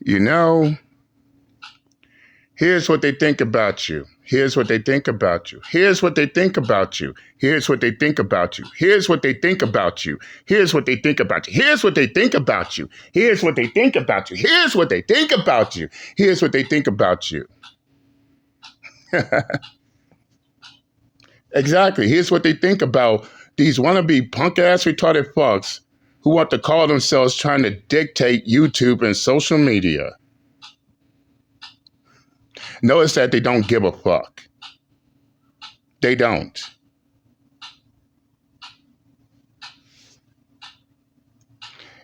You know, here's what they think about you. Here's what they think about you. Here's what they think about you. Here's what they think about you. Here's what they think about you. Here's what they think about you. Here's what they think about you. Here's what they think about you. Here's what they think about you. Here's what they think about you. Exactly. Here's what they think about these wannabe punk ass retarded fucks who want to call themselves trying to dictate YouTube and social media. Notice that they don't give a fuck. They don't.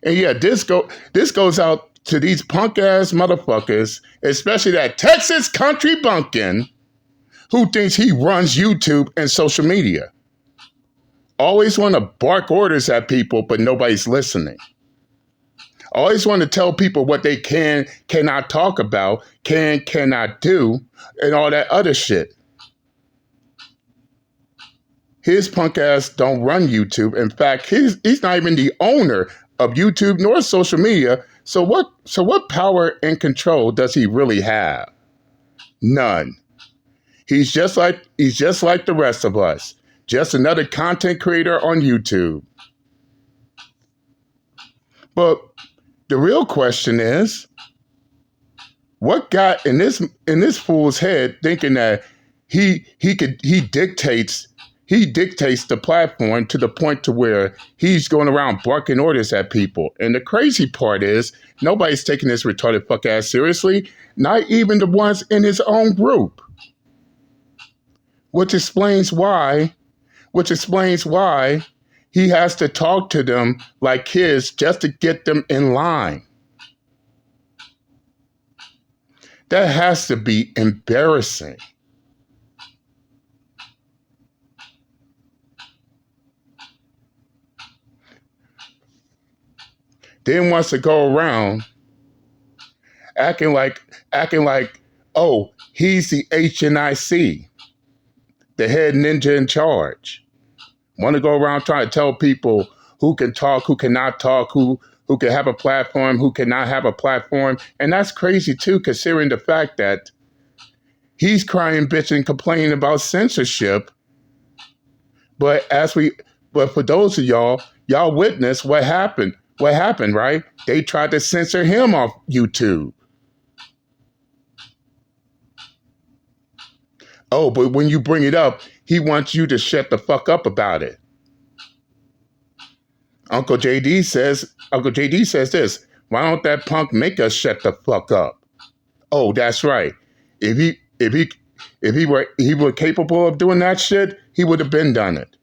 And yeah, this goes out to these punk ass motherfuckers, especially that Texas country bumpkin who thinks he runs YouTube and social media. Always want to bark orders at people, but nobody's listening. Always want to tell people what they cannot talk about, cannot do, and all that other shit. His punk ass don't run YouTube. In fact, he's not even the owner of YouTube nor social media. So what power and control does he really have? None. He's just like the rest of us. Just another content creator on YouTube. But the real question is, what got in this fool's head thinking that he dictates the platform to the point to where he's going around barking orders at people. And the crazy part is nobody's taking this retarded fuck ass seriously, not even the ones in his own group. Which explains why he has to talk to them like kids just to get them in line. That has to be embarrassing. Then wants to go around acting like, oh, he's the HNIC, the head ninja in charge. Want to go around trying to tell people who can talk, who cannot talk, who can have a platform, who cannot have a platform. And that's crazy too, considering the fact that he's crying, bitching, complaining about censorship. But for those of y'all witnessed what happened. What happened, right? They tried to censor him off YouTube. Oh, but when you bring it up, he wants you to shut the fuck up about it. Uncle JD says this. Why don't that punk make us shut the fuck up? Oh, that's right. If he were capable of doing that shit, he would have been done it.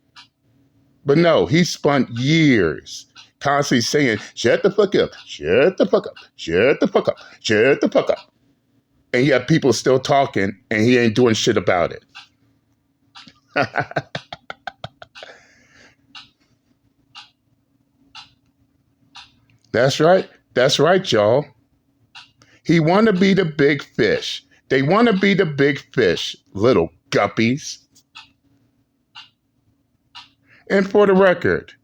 But no, he spent years constantly saying, shut the fuck up, shut the fuck up, shut the fuck up, shut the fuck up. And yet people still talking and he ain't doing shit about it. That's right, y'all. He want to be the big fish. They want to be the big fish, little guppies. And for the record,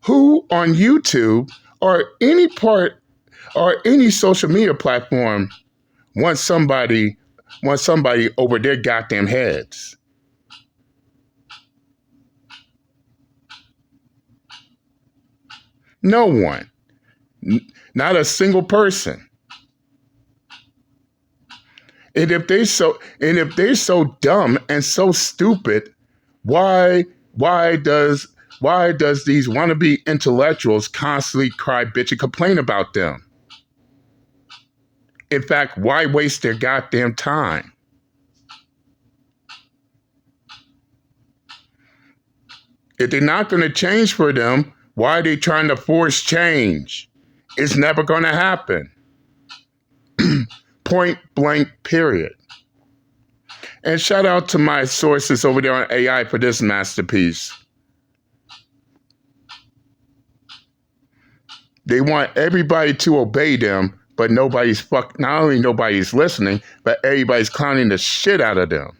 who on YouTube or any social media platform wants somebody over their goddamn heads? No one. Not a single person. And if they're so dumb and so stupid, why does these wannabe intellectuals constantly cry, bitch, and complain about them? In fact, why waste their goddamn time? If they're not going to change for them, why are they trying to force change? It's never going to happen. Point blank, period. And shout out to my sources over there on AI for this masterpiece. They want everybody to obey them, but not only nobody's listening, but everybody's clowning the shit out of them.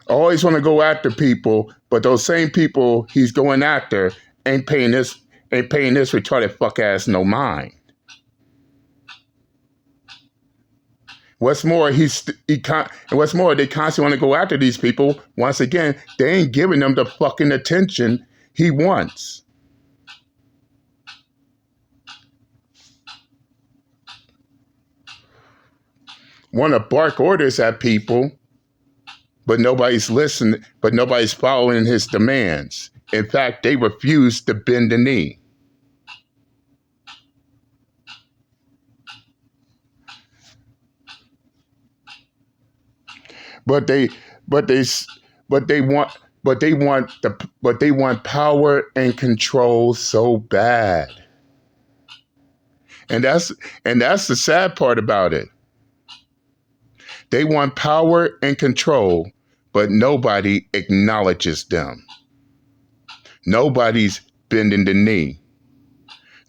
Always want to go after people, but those same people he's going after ain't paying this retarded fuck ass no mind. What's more, what's more, they constantly want to go after these people. Once again, they ain't giving them the fucking attention he wants. Want to bark orders at people, but nobody's listening, but nobody's following his demands. In fact, they refuse to bend the knee. But they, but they, but they want, but they want power and control so bad. And that's the sad part about it. They want power and control, but nobody acknowledges them. Nobody's bending the knee.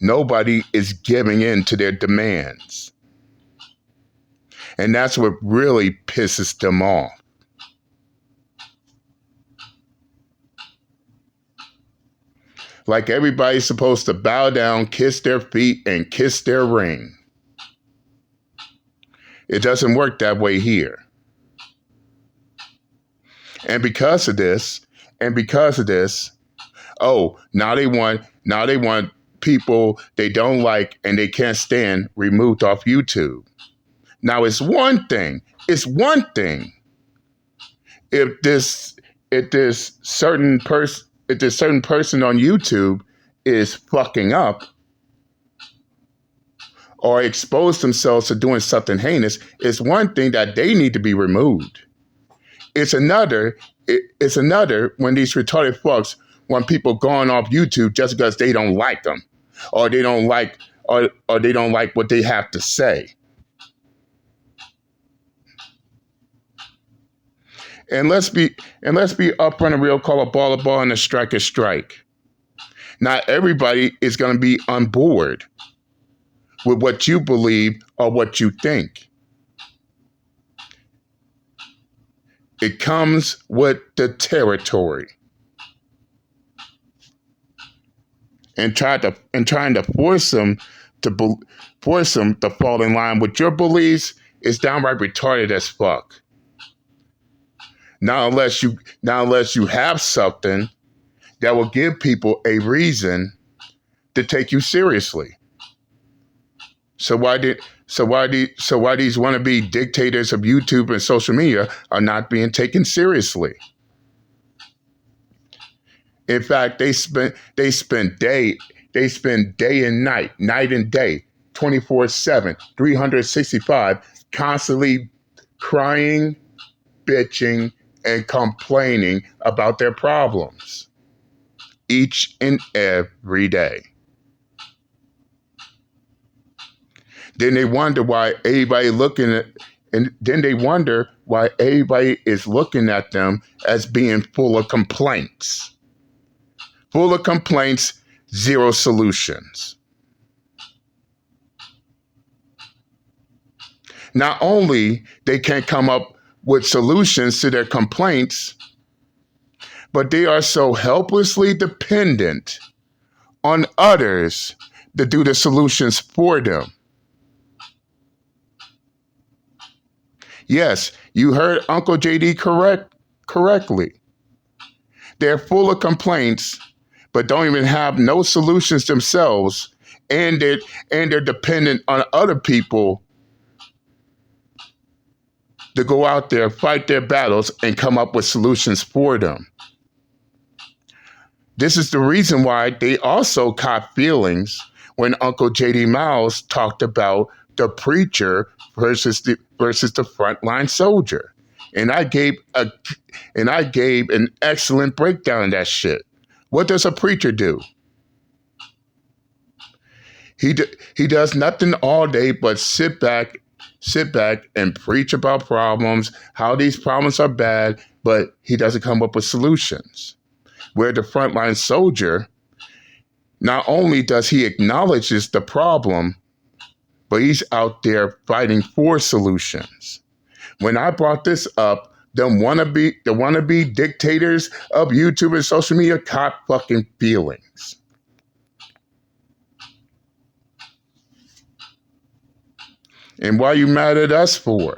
Nobody is giving in to their demands. And that's what really pisses them off. Like everybody's supposed to bow down, kiss their feet, and kiss their ring. It doesn't work that way here. And because of this, oh, now they want people they don't like and they can't stand removed off YouTube. Now it's one thing if this certain person on YouTube is fucking up or expose themselves to doing something heinous, it's one thing that they need to be removed. It's another when these retarded fucks want people going off YouTube just because they don't like them or they don't like what they have to say. And let's be upfront and real, call a ball, and a strike. Not everybody is going to be on board with what you believe or what you think. It comes with the territory. And trying to force them to fall in line with your beliefs is downright retarded as fuck. Not unless you have something that will give people a reason to take you seriously. So why these wannabe dictators of YouTube and social media are not being taken seriously? In fact, they spend day and night and day, 24/7, 365, constantly crying, bitching, and complaining about their problems each and every day. Then they wonder why everybody is looking at them as being full of complaints. Full of complaints, zero solutions. Not only they can't come up with solutions to their complaints, but they are so helplessly dependent on others to do the solutions for them. Yes, you heard Uncle JD correctly. They're full of complaints, but don't even have no solutions themselves, and they're dependent on other people to go out there, fight their battles, and come up with solutions for them. This is the reason why they also caught feelings when Uncle JD Miles talked about the preacher versus the frontline soldier. And I gave an excellent breakdown of that shit. What does a preacher do? He does nothing all day but sit back and preach about problems, how these problems are bad, but he doesn't come up with solutions. Where the frontline soldier, not only does he acknowledge the problem, but he's out there fighting for solutions. When I brought this up the wannabe dictators of YouTube and social media caught fucking feelings. And why are you mad at us for?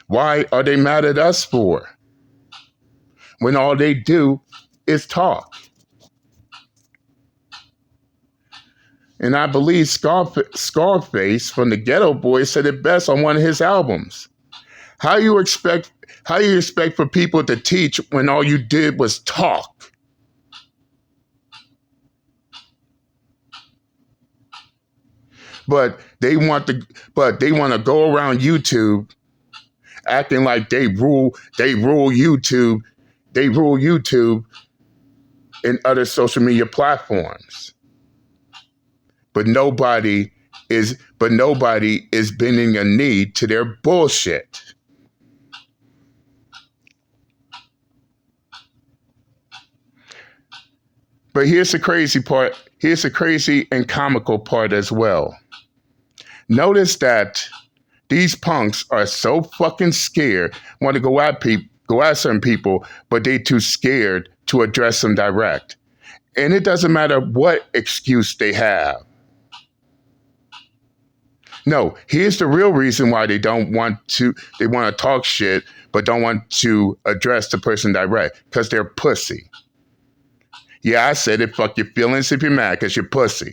Why are they mad at us for? When all they do is talk. And I believe Scarface from the Ghetto Boys said it best on one of his albums. How you expect for people to teach when all you did was talk? But they want to go around YouTube acting like they rule YouTube. They rule YouTube and other social media platforms. But nobody is bending a knee to their bullshit. But here's the crazy part. Here's the crazy and comical part as well. Notice that these punks are so fucking scared, want to go at certain people, but they too scared to address them direct. And it doesn't matter what excuse they have. No, here's the real reason why they want to talk shit, but don't want to address the person direct, because they're pussy. Yeah, I said it, fuck your feelings if you're mad, because you're pussy.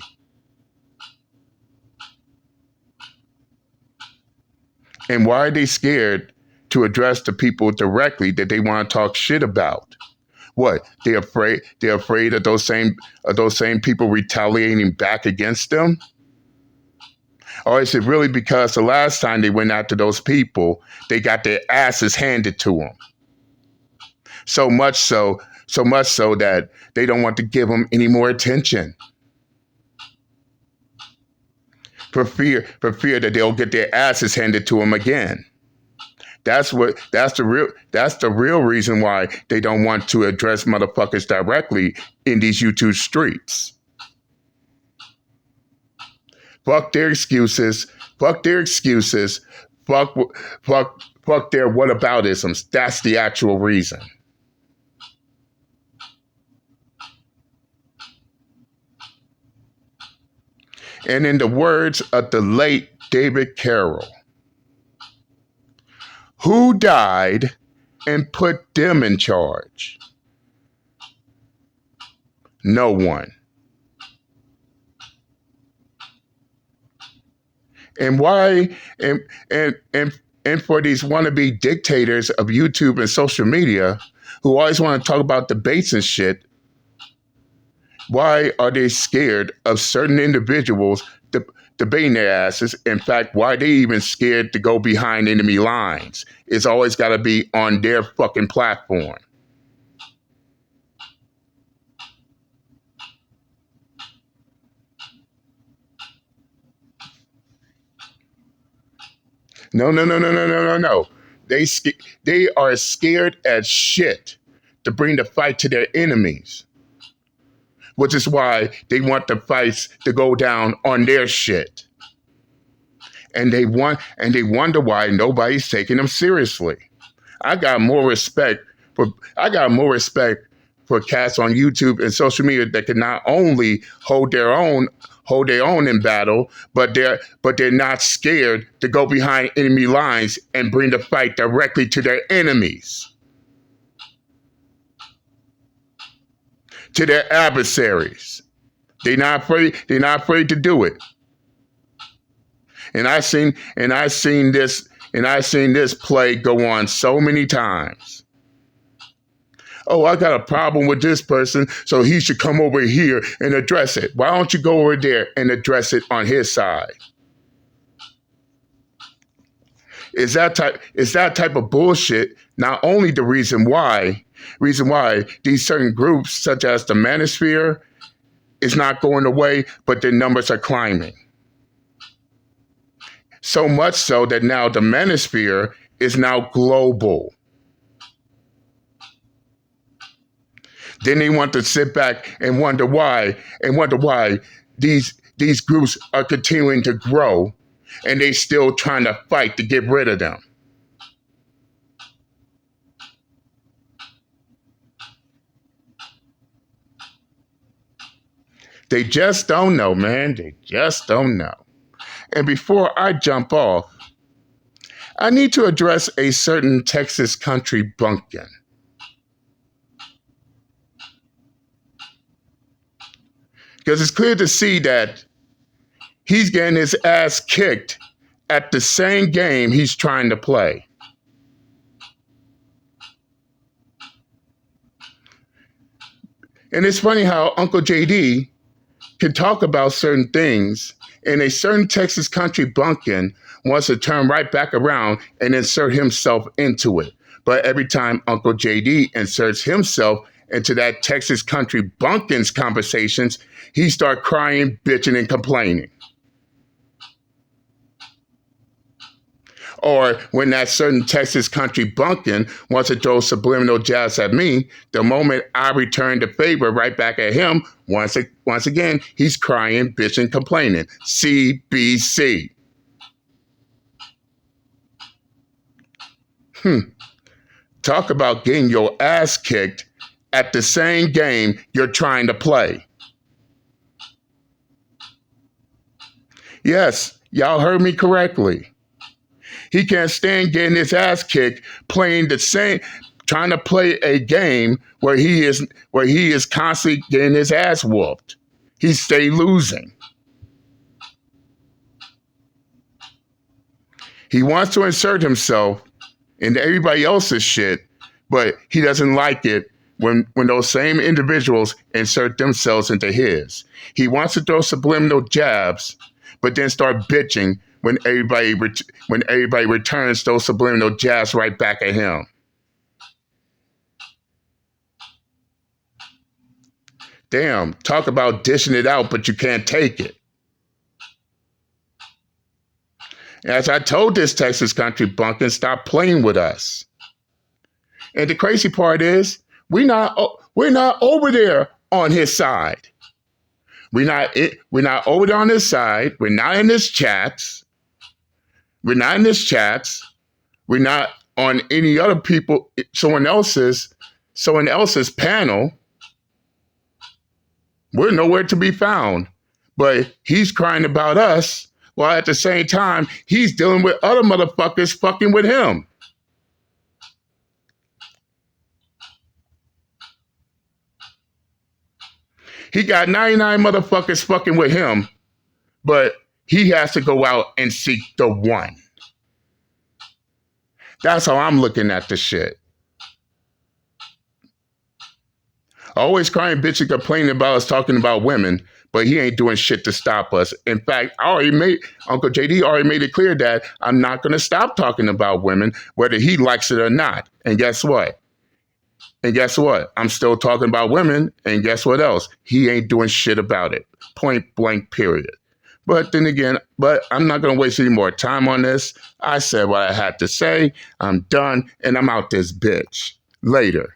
And why are they scared to address the people directly that they want to talk shit about? What? They're afraid of those same people retaliating back against them? Or is it really because the last time they went after those people, they got their asses handed to them? So much so that they don't want to give them any more attention. For fear that they'll get their asses handed to them again. That's the real reason why they don't want to address motherfuckers directly in these YouTube streets. Fuck their excuses. Fuck their whataboutisms. That's the actual reason. And in the words of the late David Carroll, who died and put them in charge? No one. And why? And for these wannabe dictators of YouTube and social media who always want to talk about debates and shit, why are they scared of certain individuals debating their asses? In fact, why are they even scared to go behind enemy lines? It's always got to be on their fucking platform. No. They are scared as shit to bring the fight to their enemies, which is why they want the fights to go down on their shit. And they wonder why nobody's taking them seriously. I got more respect for cats on YouTube and social media that can not only hold their own in battle, but they're not scared to go behind enemy lines and bring the fight directly to their enemies, to their adversaries. They're not afraid to do it. And I've seen this play go on so many times. Oh, I got a problem with this person, so he should come over here and address it. Why don't you go over there and address it on his side? Is that type of bullshit not only the reason why these certain groups, such as the Manosphere, is not going away, but their numbers are climbing. So much so that now the Manosphere is now global. Then they want to sit back and wonder why these groups are continuing to grow and they still trying to fight to get rid of them. They just don't know, man. They just don't know. And before I jump off, I need to address a certain Texas country bumpkin. Because it's clear to see that he's getting his ass kicked at the same game he's trying to play. And it's funny how Uncle JD can talk about certain things, and a certain Texas country bumpkin wants to turn right back around and insert himself into it. But every time Uncle JD inserts himself into that Texas country bumpkin's conversations, he starts crying, bitching, and complaining. Or when that certain Texas country bumpkin wants to throw subliminal jabs at me, the moment I return the favor right back at him, once again, he's crying, bitching, complaining. CBC. Talk about getting your ass kicked at the same game you're trying to play. Yes, y'all heard me correctly. He can't stand getting his ass kicked playing the same, trying to play a game where he is constantly getting his ass whooped. He stay losing. He wants to insert himself into everybody else's shit, but he doesn't like it when those same individuals insert themselves into his. He wants to throw subliminal jabs, but then start bitching when everybody returns those subliminal jabs right back at him. Damn, talk about dishing it out, but you can't take it. As I told this Texas country bumpkin, stop playing with us. And the crazy part is, we're not over there on his side. We're not over there on his side. We're not in his chats. We're not in his chats. We're not on any other people, someone else's panel. We're nowhere to be found. But he's crying about us, while at the same time, he's dealing with other motherfuckers fucking with him. He got 99 motherfuckers fucking with him, but he has to go out and seek the one. That's how I'm looking at the shit. Always crying, bitching, complaining about us talking about women, but he ain't doing shit to stop us. In fact, Uncle JD already made it clear that I'm not going to stop talking about women, whether he likes it or not. And guess what? I'm still talking about women, and guess what else? He ain't doing shit about it. Point blank, period. But then again, I'm not going to waste any more time on this. I said what I had to say. I'm done, and I'm out this bitch. Later.